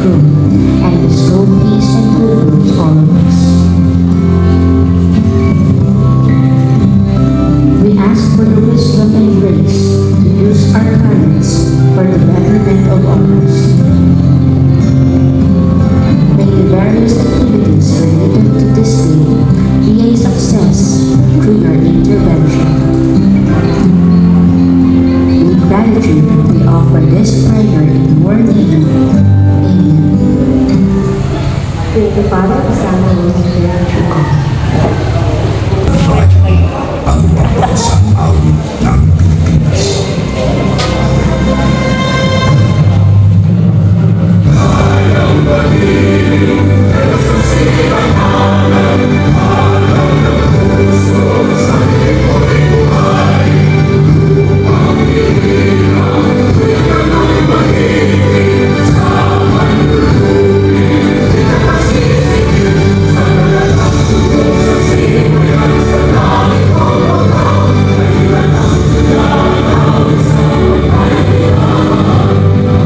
room and bestow peace and goodwill to all of us. We ask for the wisdom and grace to use our talents for the betterment of others. May the various activities related to this day be a success through your intervention. With gratitude, we offer this prayer in your name. Amen. Thank you, Father, Son, and Holy Spirit. Ang pambansang awit ng Pilipinas. Hayang pag-ibig, sa silang halang, halang ng puso, sa iko'y buhay. Upang ilang, tuloy mag-ibig, sa manluluhin, pinapasisigil, sa nalang tulo sa simulan, sa langit o lutang, ay lanang tulang sa pagkailangan.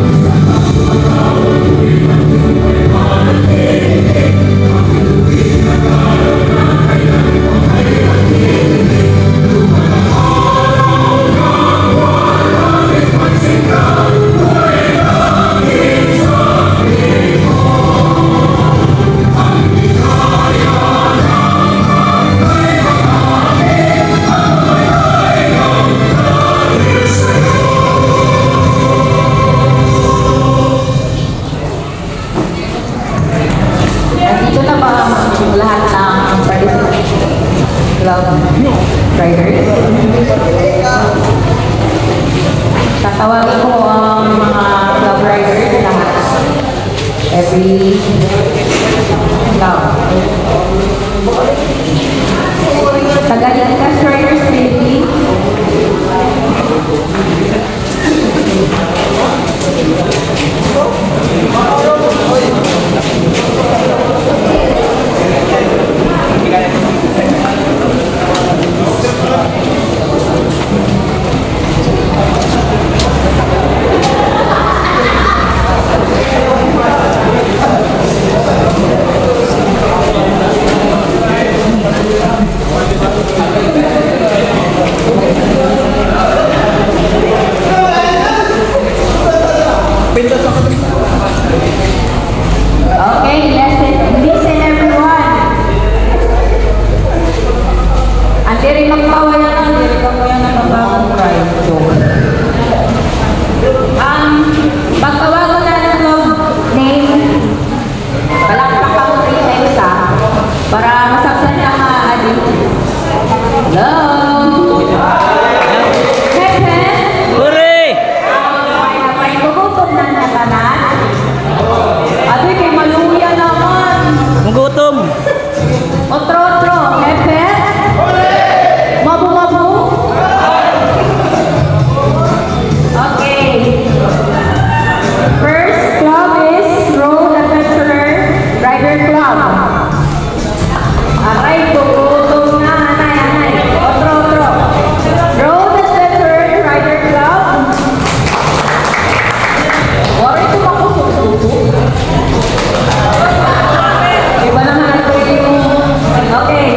Sa nakapagawang tuwing ay manahilig, ang iluhin na galaw na kailan mo ay nahilig. Lumalang araw na walang magsikat, ay langit sa limon. Ang ligaya ng hangay makamit, ang malayang dahil sa'yo. Dito na ba lahat ng participants? Club riders? Tatawagin ko ang mga club riders lahat. Every club. Tagalitas Riders Philippines. Okay, listen everyone. Ante rin magpawalan ang kamuyan ng mababang pride. Pagtawagan na ng club name, palakpak ako 3 times para masaksan niya ang adik. Hello? Pepe? Hooray! May gugutom ng natanan? Ate, kay maluya naman. Magutom. Otro, Pepe? Mabu-mabu? Okay. First club is Road Adventurer Rider Club. Aray, gugutom na. Anay. Otro. Road Adventurer Rider Club. Wari ko makusususo. Iba na nga ito yung... Okay.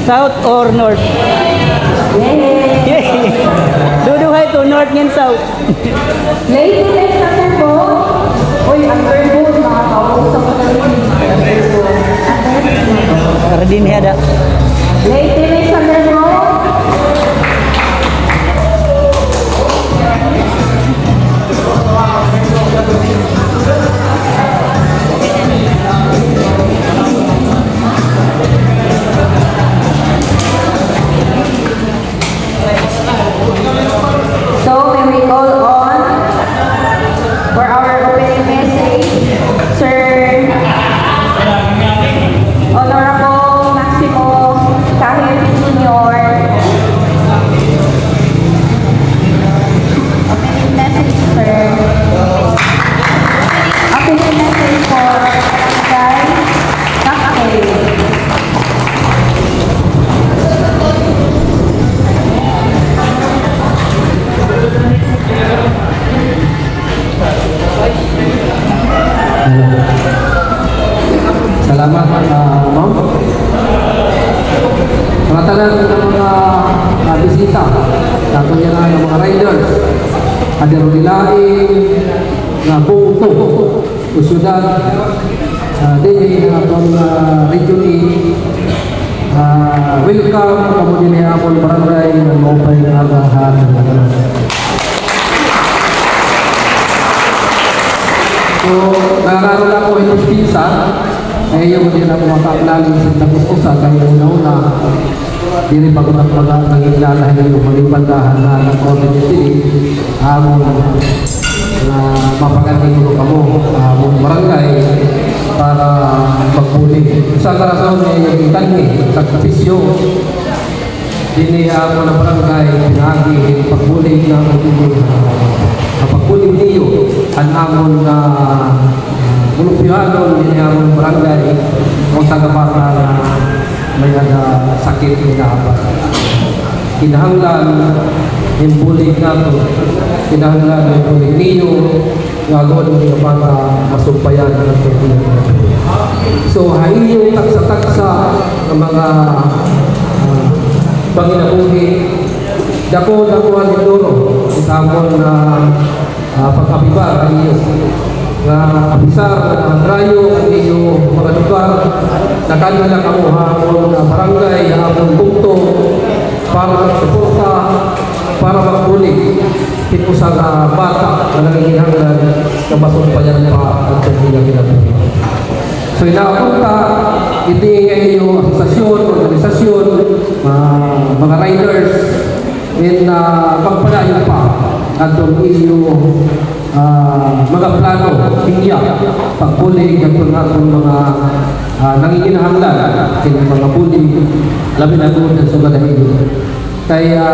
South or North? Yay! Duduhay to North and South. Lady, next natin po. Uy, underboard. Nakakausap ko na rin. Para din hada. Lady, next underboard. So, may we call on for our opening message, Sir Honorable Maximo Kahir Jr. Opening message, sir. Opening message for Barangay Kakay. Salamat, ma'am. Mga tanan ng mga bisita, ako niya na ng mga riders, adero nilaing, na puto, usudan, din ang region E, welcome, kamo din niya akong barangay, ng maupay ng agahan, so, nakaroon ako itong pinsa, yung din ako makakalalim sa tapusa kaya una-una dili pa ko nangilala yung malibandahan na ng-community among mapagaling ko kamo among barangay para magpuli sa karason yung itangi sa kapisyo dini ako na barangay pinagi pagpuli ng pagpuli niyo ang amon na Bulupiyano din ang barangay kung sa gabata na may sakit hinahabat. Kinahanglan yung bulig nato, kinahanglan yung bulig niyo, gagawin yung mga masumpayan ng pagbulig nato. So, hain yung taksa-taksa ng mga panginabuhi, dako ang ituro, isamon na pag-abibar ang iyo. Na abisar, na rayo, iyo mga lugar na kanila kamuhapon na barangay, hapon punto para magsuporta, para magbulig ito sa bata na nanginghanglan na masumpayan pa at ginagawa. So inaapunta, iti ngayon asosasyon, organisasyon, mga riders, in pagpadayon pa at iyo mga plano, tingya, pagpulig ng mga nanginginahanglan, mga bulig, labi na doon sa Sugadahilo. Kaya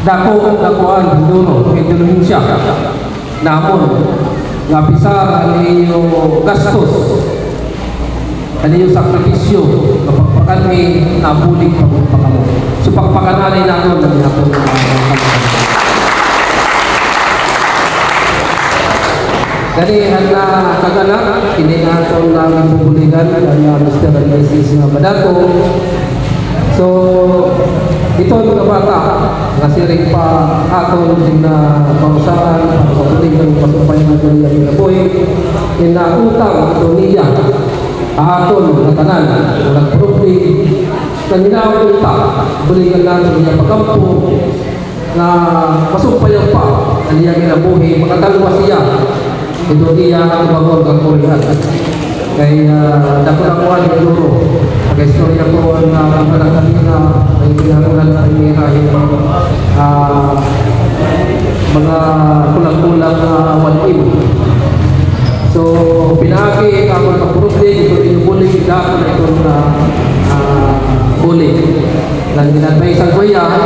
dakuan, hinduro, hinduluhin siya. Namon, napisar, yung gastos, yung sakripisyo, kapagpakan may nabulig pagpapakamo. So pagpakanalay na doon, nabi na doon Dari na kagana, hindi na ito namin pupuligan ang Mr. Alexis na Badato. So, ito ang mga bata, nasiring pa ato din na pausaan, papulig ng pasupay na doon na pinaboy, inautang ito niya, aton na tanan, nagpropli, kanina ang uta, buligan natin niya pagkampo, na masumpayan pa, na niya kinabuhi, makadalwa siya, ito niya ang bagong kagurihan. Kaya nakunakuha ni Duro. Pag-istorya ko ang mga kanina ay pinakunan na inirahin mga kulang-kulang walim. So, pinagi ako ng kapurubli, ito inubulig, dako na ito na bulig. Lang ginadmaisan ko yan,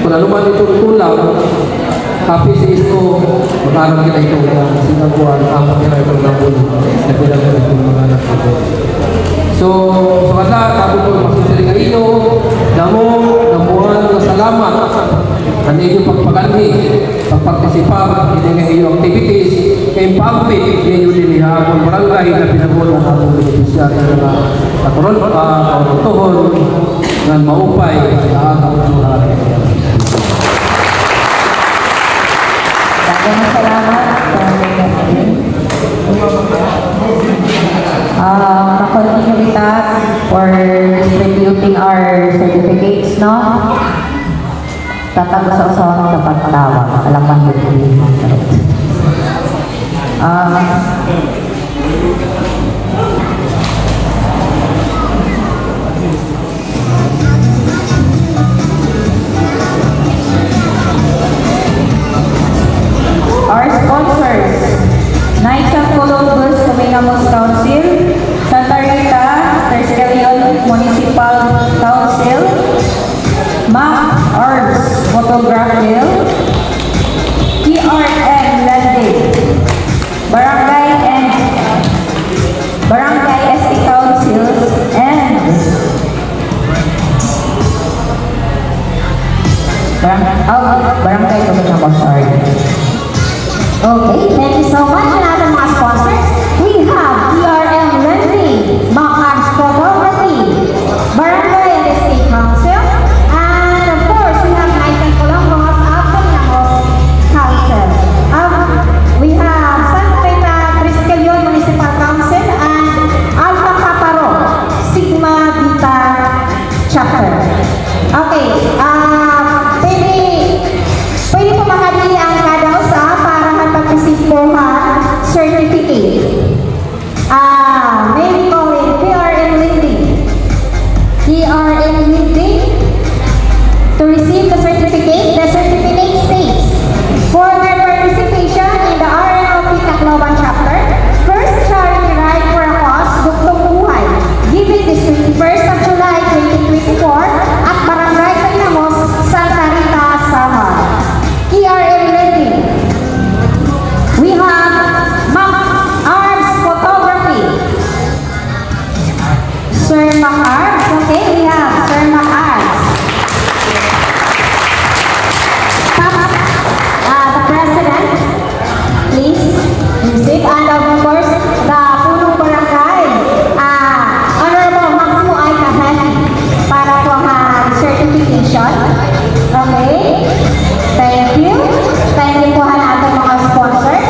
kung anuman ito kulang, happy si Isko, mag-aral kita ito na sinabuan, ang kira ito na bulo, na pinagalit ng mga anak ito. So, sa kata, ako po magsusiring ng iyo, namuhan ng salamat, ang inyong pagpaganhi, pagpartisipar, hindi ng iyong activities, kay pagpit, ninyo din among barangay na pinabuno ang among beneficiary nga karon kautuhon nga maupay sa among mga Maraming salamat. Na-continue with us for distributing our certificates, no? Tatag-sa-usawang sa pagtawag. Alam mo yun. Our sponsors, Knights of Columbus Comingamos Council, Santa Rita Tercelion Municipal Council, Mac Arts Photography, TRM Lending, Barangay SC Councils, and Barangay Comingamos, sorry. Okay, thank you so much. And other mga sponsors, we have TRM Lending, Macar's Photography, Barangay and State Council, and of course, we have Knights of Columbus Council. We have Santa Rita Triscalion Municipal Council and Alpha Kaparo Sigma Beta Chapter. Okay, pwede po makadili ang kada usa para magpagkasipuhan certificate. Maybe calling PRN Lending. PRN Lending. To receive the certificate states, for their participation in the RNLP Tacloban chapter, first charity ride for a cause, Duktong Buhay, given this 21st of July 2024 at Barangay Comingamos, Santa Rita, Samar. TRM Lending. We have Mac Arts Photography. Sir Mac Arts. Okay, we have Sir Mac Arts. The President, please music. And of course, the Punong Barangay, Honorable Maximo I. Kahani, para po ang certification. Okay, thank you. Thank you po natin mga sponsors.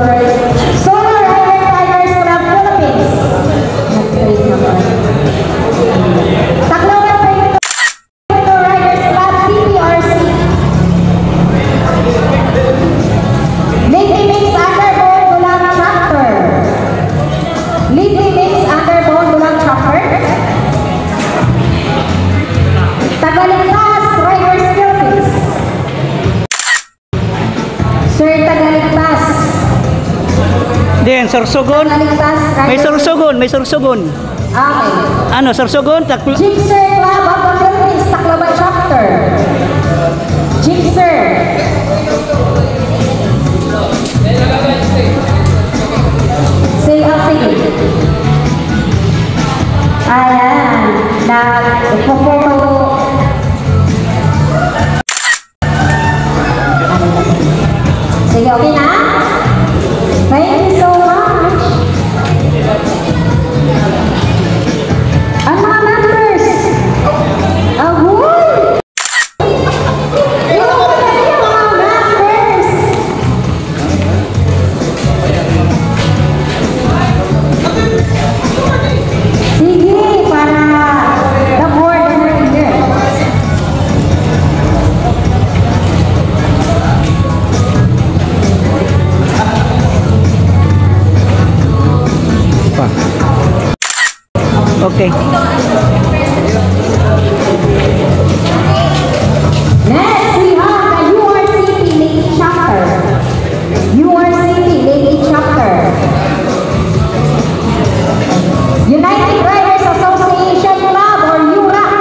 Solar Rider Tigers from Philippines. Tacloban Prefectural Riders Club TPRC. Lady Mix Underbone Bulang Chapter. Lady Mix Underbone Bulang Chapter. Tagaligtas Riders Philippines. Sir Tagaligtas. Then, Sorsogon. Tagaligtas May Riders. Sorsogon, may Sorsogon. Okay. Ano, Sorsogon? Jigsaw Club of the Philippines, Tacloban Chapter. Jigsaw. Sige. Ayan. Nagpo-photo. Sige, okay na? Thank you so much. Ang mga members. Ahoy! Yung mga members. Sige, para the more the merrier. Okay. Next, we have the URCP Lady Chapter. URCP Lady Chapter. United Riders Association Club or URAC.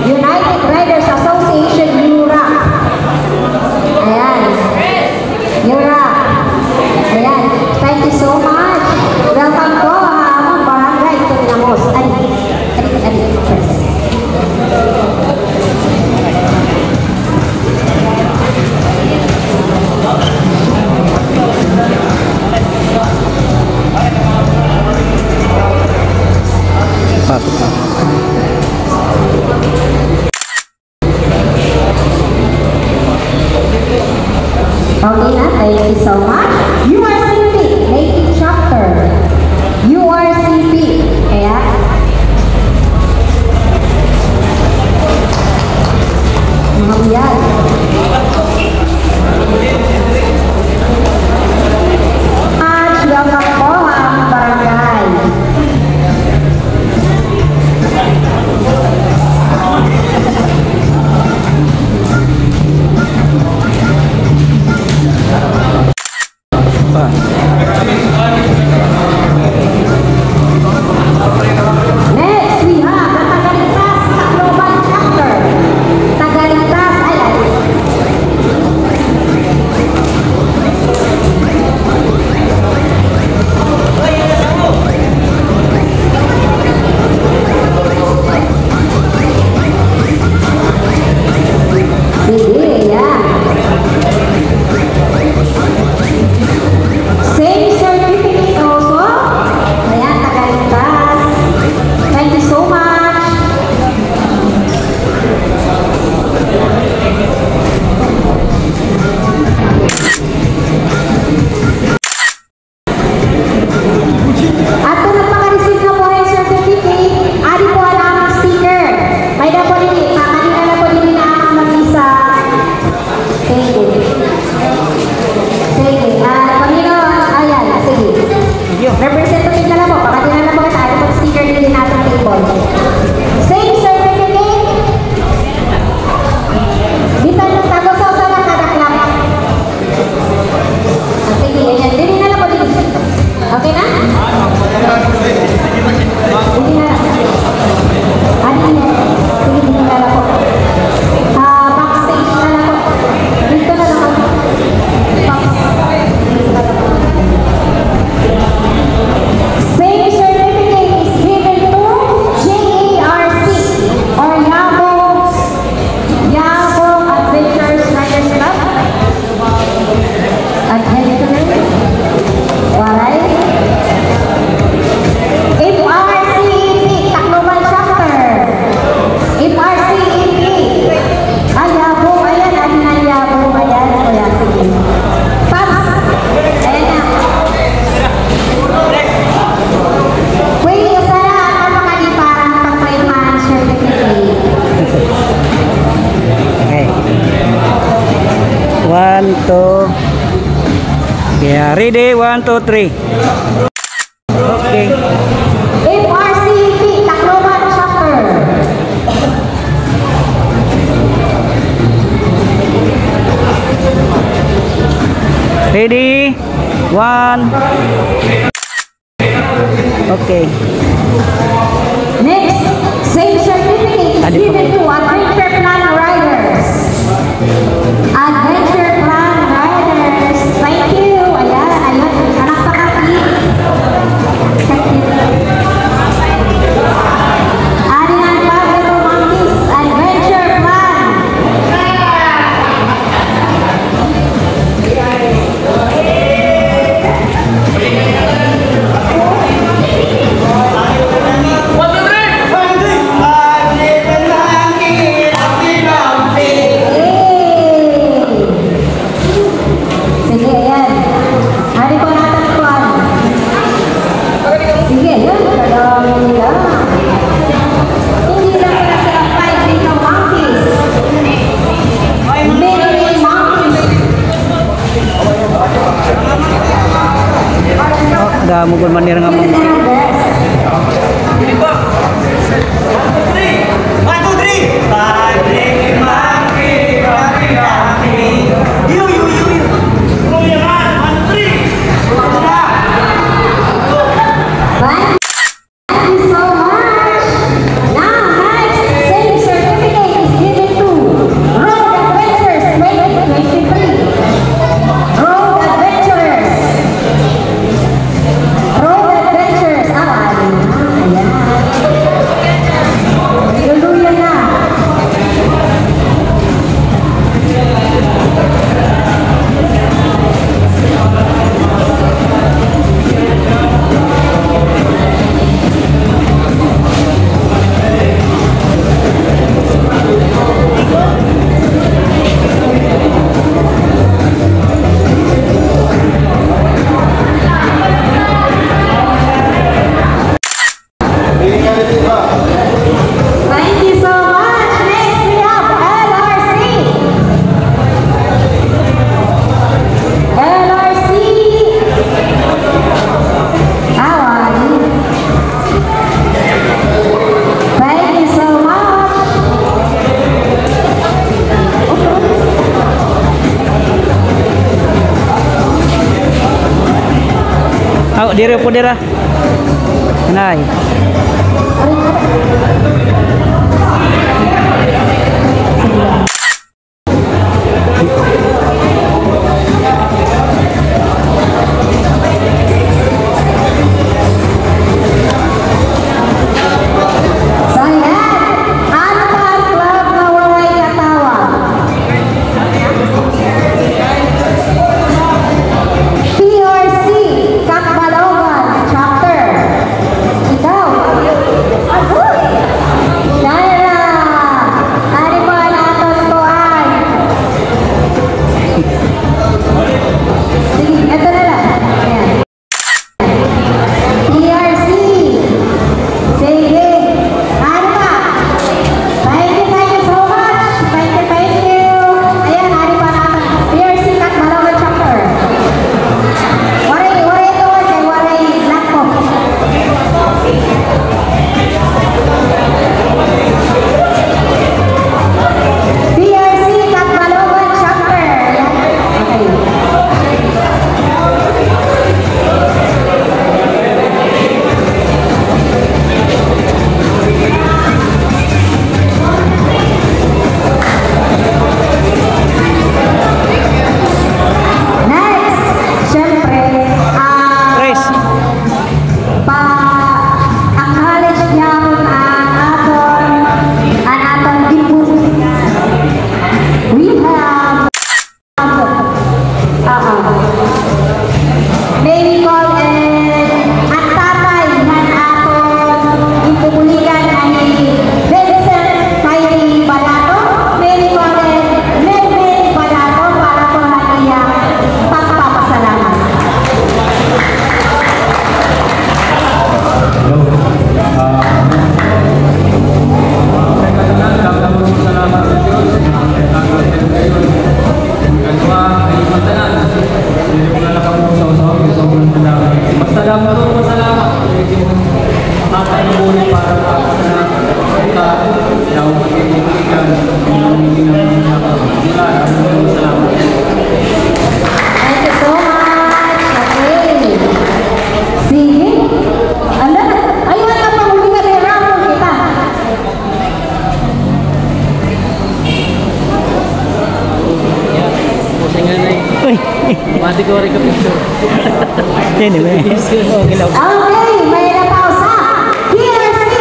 United Riders Association URAC. Ayan. URAC. Ayan. Thank you so much. Welcome po among barangay Tulinamos. Adi. First. Pasok na. Okay na, thank you so much. URCP, Lady Chapter. URCP. Kaya, yan. Welcome po ang barangay. Next, we have the Tagaligtas Tacloban Chapter. Tagaligtas, ayan. Sige, yan. Same certificate also. Ayan, Tagaligtas. Thank you so much. At kung nagpaka-receive na po yung certificate, ari po ang aming sticker. May na po rin, kanina na po rin na ang mag-isa. Sige. Sige. Panginoon, ayan, sige. Representative na lang po, pakadina na po kita, ari po sticker din natin table. Same certificate. Bisan ng tagosaw sa lang kadaklap. Sige, ayan, din na lang po din. Okay na? Hindi na lang. Sige, hindi na lang po. Backstage na lang po. Dito na lang po. Same certificate is given to JARC or Yabo Adventures Riders Club. Adventure. Alright. Ready? 1, 2, 3. Okay. FRCP, Tacloban Chapter. Ready? 1. Okay. Next, same certificate is given to Adventure Plan Riders. Adventure Plan Riders. Thank you. Ayan, ayun. Anak pa kami. Arian Pablo Monkeys, Adventure Plan. Sige, ayan. Hari po natin plan. Sige, ayan. Kadami nila. Hindi lang pala sila 5 little monkeys. Many monkeys. Oh, damo ko manira nga mga. Thank you so much. Now, next, same certificate is given to Road Adventures 2023. Road Adventures. Road Adventures. Ayan. Luluyan na. Thank you so much. Next, we have LRC. LRC. Awali. Thank you so much. Oh, diri po dira. Nay. So yan, Antas Club na walay katawan. PRC, Kakbalogan, Chapter. Ikaw. Agoy. Shaira. Anyway. Okay lang. Okay, may napausa. PRC.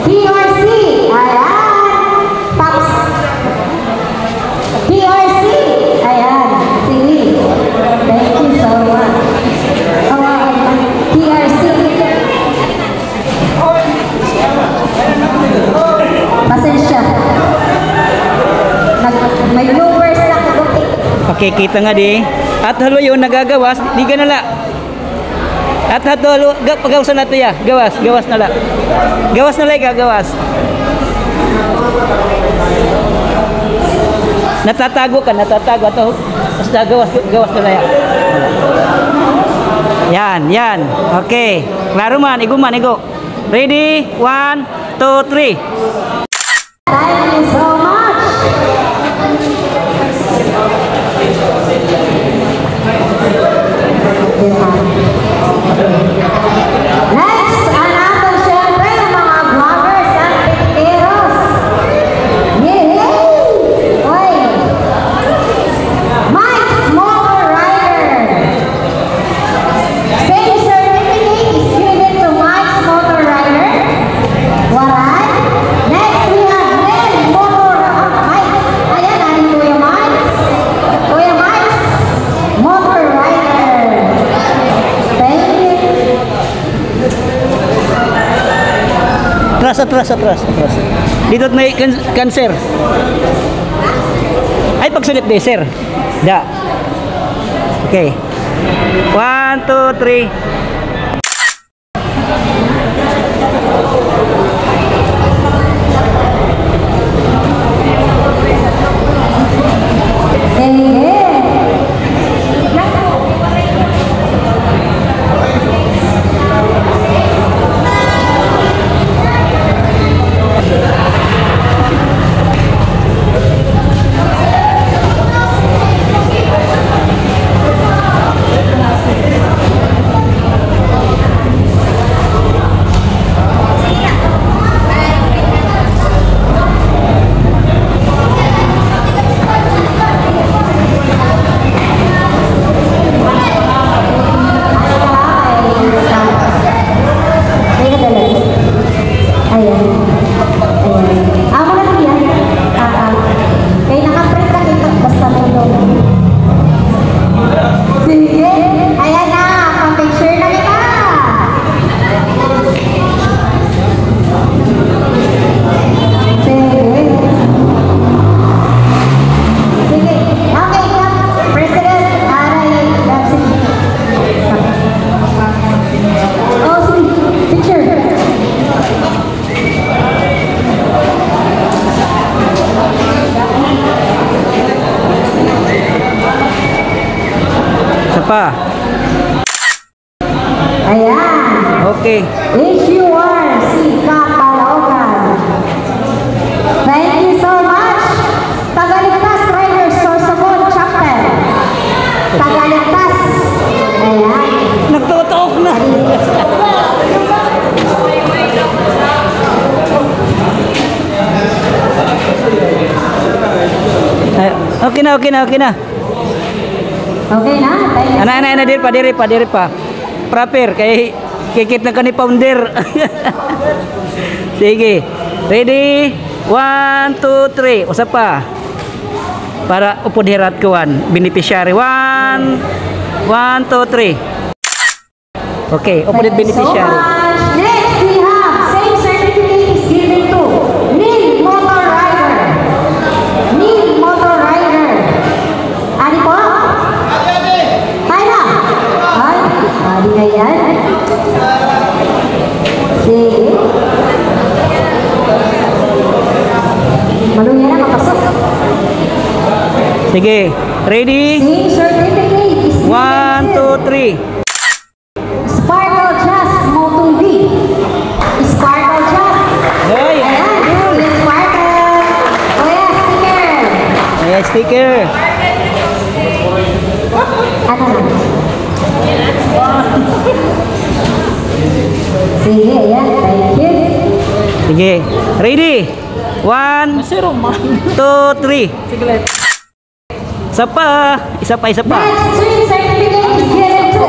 PRC. Ayan. Pops. PRC. Ayan. Sige. Thank you so much. PRC. Pasensya. May bloopers na kagutik. Okay, kita nga di. At halo yun nagagawas, di ka nala. At halo, pagawasan natin ya. Gawas nala. Gawas nala gagawas. Natatago ato. Basta gawas nala ya. Yan. Okay. Klaro man, igo. Ready? 1, 2, 3. Thank you so much. Next, natin syempre ang mga vloggers at piteros. Yay! Oy! Mike's Motor Rider. Same certificate is given to Mike's Motor Rider. Waran. Next, we have Ren Motor Mike's. Ayan, narin Kuya Mike's. Kuya Mike's Motor Rider. Thank you. Atras. Dito may cancer. Ay, pagsulit di, sir. Da. Okay. 1, 2, 3. Pa. Ayan. Okay. HURC Kapalogan. Thank you so much. Tagaligtas Riders Sorsogon Chapter. Tagaligtas. Ayan. Nagtutok na. Okay na. Okay na? Thank you. Ana diri pa. Proper kay kikit na kani founder. Sige. Ready? 1, 2, 3. Usa pa. Para upod hirat kuan beneficiary. 1, 2, 3. Okay, upod beneficiary. Next, we have same certificate is given to Neil Motor Rider. Ano po? Tayo na. Ay, adi na yan. Sige. Maluya na mapasok. Sige. Ready? Same certificate is given 1, to 2, 3. Sparkle Just Moto V. Sparkle Just. Hoy. Ayan, Kuya Sparkle. Kuya, sticker. Ayan, sticker. Ano na? Sige, ayan. Thank you. Sige. Ready? 1, 2, 3. Isa pa. Isa pa. Next, street certificate is given to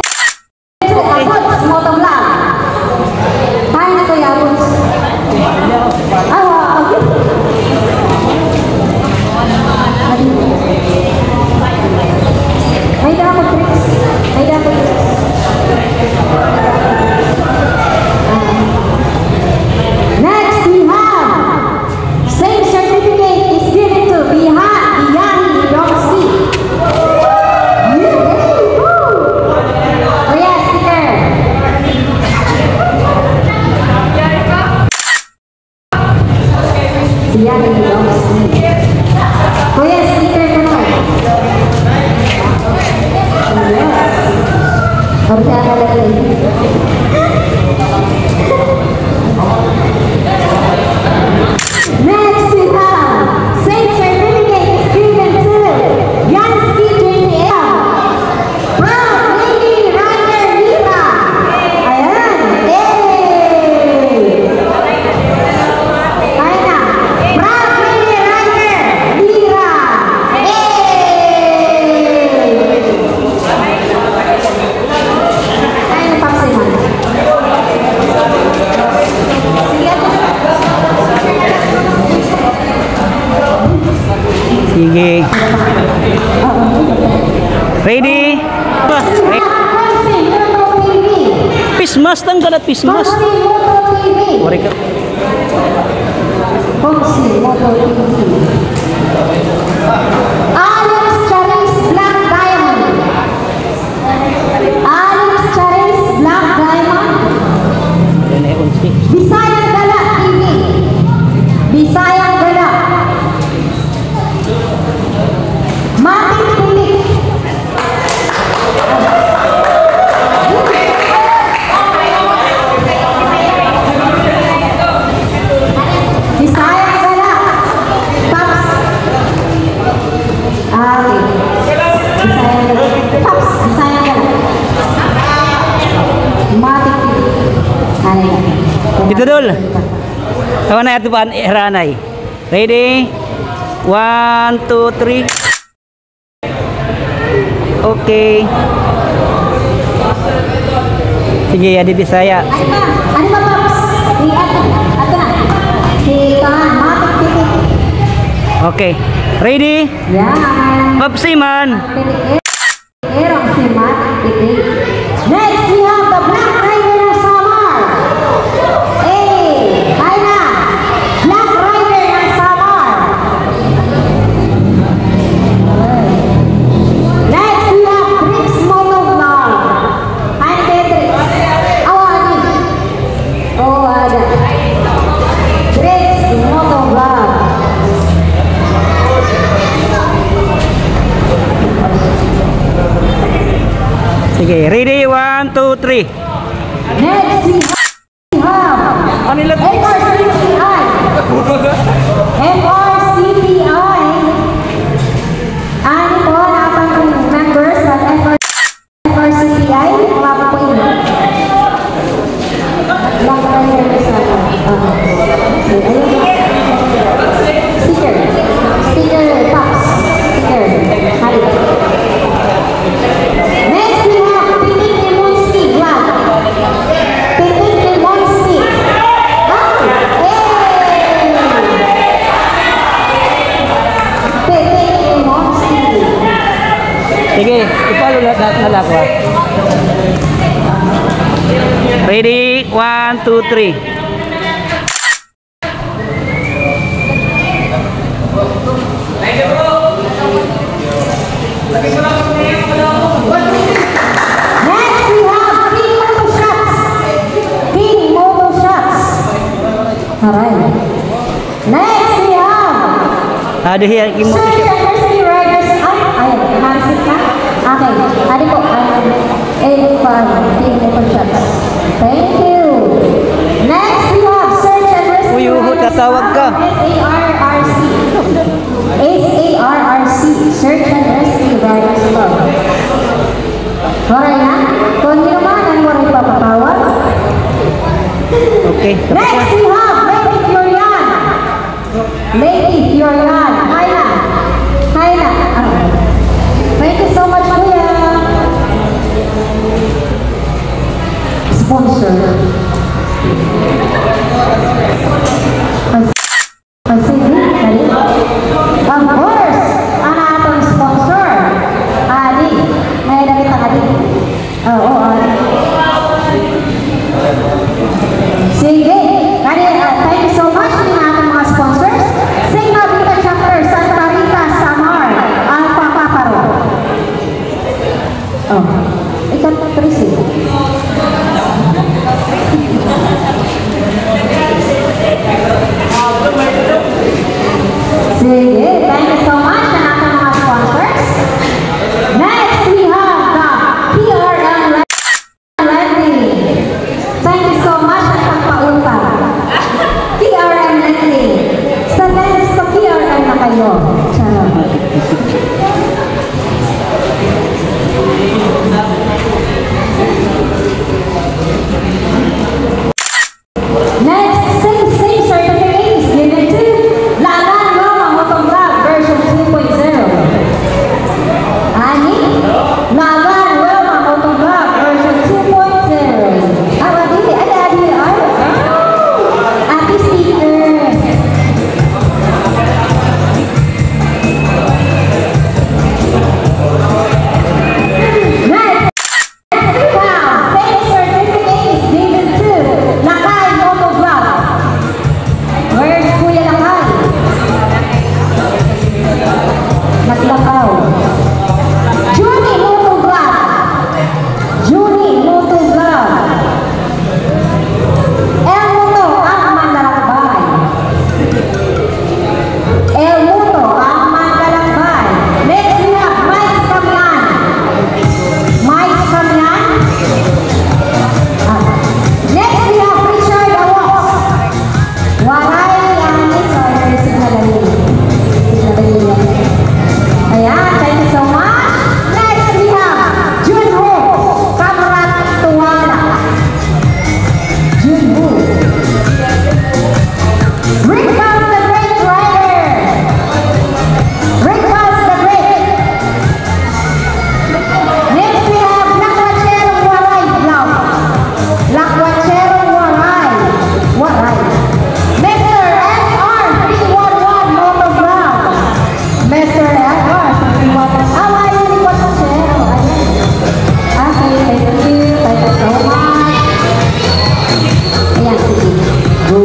Abuts Motovlog. Tayo na to, Abuts. May dapat tricks. Next, we have same certificate is given to Biyani Roxy. Oh yeah, sticker. Biyani Roxy. Oh yeah, sticker ka na. Harus ada lagi. Next we have same certificate is given to Yansky JPL. Proud Lady Rider Lira. Ayan. Ayan na. Proud Lady Rider Lira. Ayan ang paksiman. Sige. Ready? Pagsi Moto TV. Pismas tang kalat pismas. Pagsi Moto TV. Wari ka. Pagsi Moto TV. Alex Charis Black Diamond. Alex Charis Black Diamond. Yan ay unsi. Bisayang Gala TV. Bisayang Gala. Matik Pilik. Bisayang Gala. Paps. Okay. Bisayang Gala. Paps. Bisayang Gala. Matik Pilik. Dito dul. Tawa na ito pa Ranay. Ready? 1, 2, 3. Okay. Sige, adi Bisaya. Ano ba, Paps? Ato na. Si Tahan, Matik Pilik. Okay. Ready? Yan. Papsiman. Erong si Matik Pilik. Next, we have the Black Rider ng Samar. Ay na. Black Rider ng Samar. Next, we have Bricks Motovlog. Hi, Beatrix. Awani. Oh, ada. Bricks Motovlog. Sige, ready? 1, 2, 3. Next, we have Ano lang? FRCTI. FRCTI. Ano po, napang members at FRCTI? Mga po yun. Lang tayo sa sticker. Sticker box. Sticker. Halik. Next, we have Pinik Limonsi Vlog. Pinik Limonsi. Pinik Limonsi. Sige, ipalo lahat na lang ko. Ready? 1, 2, 3. Next, we have King Moto Shots. King Moto Shots. Alright. Next, we have Ada yang Sir, imo University Riders. Ay, Hansit na. Okay. Adi po. King Moto Shots. Thank you. Next, we have Search and Rescue Uy, uhod, Riders tatawag ka. SARRC. SARRC. Search and Rescue Riders Club. Alright na? Kung hindi naman, mo rin papatawag. Okay, tapos na. Next, we have Lady Fiorian. Lady Fiorian. Hi na. Hi na. sponsor. Sige, dali. Of course, ang atong sponsor. Adi. May dali ta adi. Oo, adi. Sige. Kaya, thank you so much sa ating mga sponsors. St. Marita Chapter, Santa Rita, Samar, Alpha Paparo. Oh, ikat Tracy. Sige, thank you so much sa ating mga sponsors. Next, we have the PRM Lending. Thank you so much sa pagpautang. PRM Lending. Sa PRM na kayo. Charot. Next, same certificates given to Lalan Roma Motovlog version 2.0. Ani? Lalan Roma Motovlog version 2.0. Adi, ay. Ati sticker. Next, same certificates given to Lakay Motovlog. Where's Kuya Lakay? Naglakaw. Junie Motovlog. Junie Motovlog. El Muto ang manlalakbay. El Muto ang manlalakbay. Next we have Mike Camian. Mike Camian. Next we have Richard Awos. Waray ang sorry, signalali. Ayan, thank you so much. Next we have Junho Kamarat Tuwala. Junho. Rick Bus the Great Rider. Rick Bus the Great. Next we have Lakwacherong Waray Vlog. Lakwacherong Waray. Waray. Mr. FR 311 Motovlog. Mr. FR 311. Away ni Lakwacherong. Okay, thank you. Thank you so much. Ayan, sige. Go.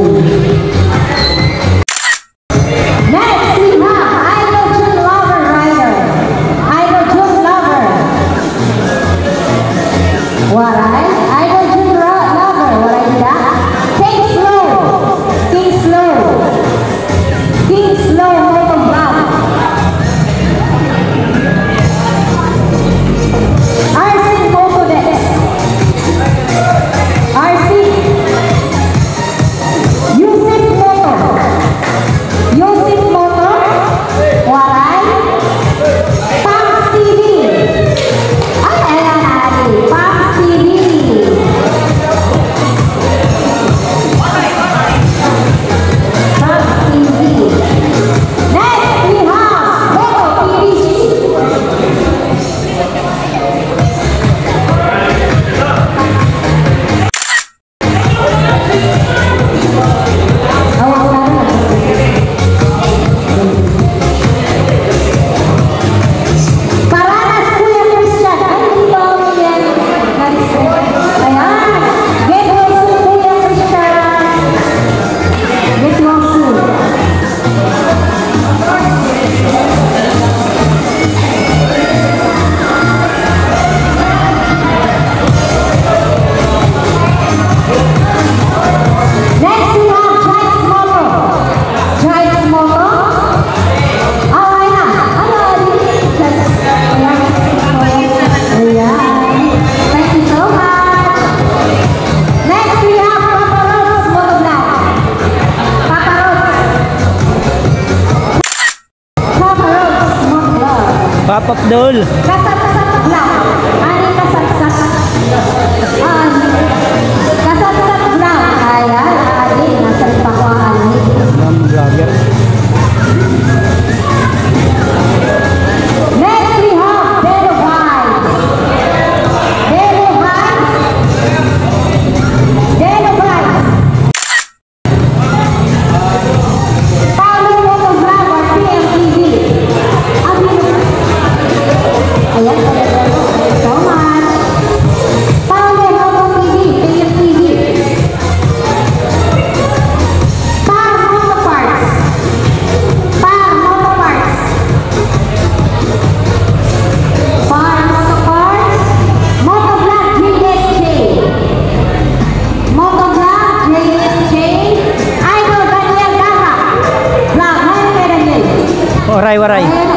Next, we have Idol June Lover Rider. Idol June Lover. Waray? Idol June Lover. Waray nila? King Slow. King Slow. King Slow Motovlog. RC Motodex. RC. Yusuf Moto. Yusuf Moto. Waray. Pams TV. Ay, ayan natin. Pams TV. Pams TV. Next, we have Moto PVC. Paranas Kuya Christian. Ay, dito ako yan. Ayan. Get well soon, Kuya Christian. Get well soon. Next we have Giants Moto. Giants Moto. Okay na. Ano? Ayan. Thank you so much. Next we have Papa Rods Motovlog. Papa Rods. Papa Rods Motovlog. Papak Dol. Kasat-kasat vlog. Ano yung kasat-kasat? Kasat-kasat vlog. Ayan, adi. Nasa pakuhaan. Mga vlogger. Next we have Belo Vibes. Belo Vibes. Waray, waray. Ayan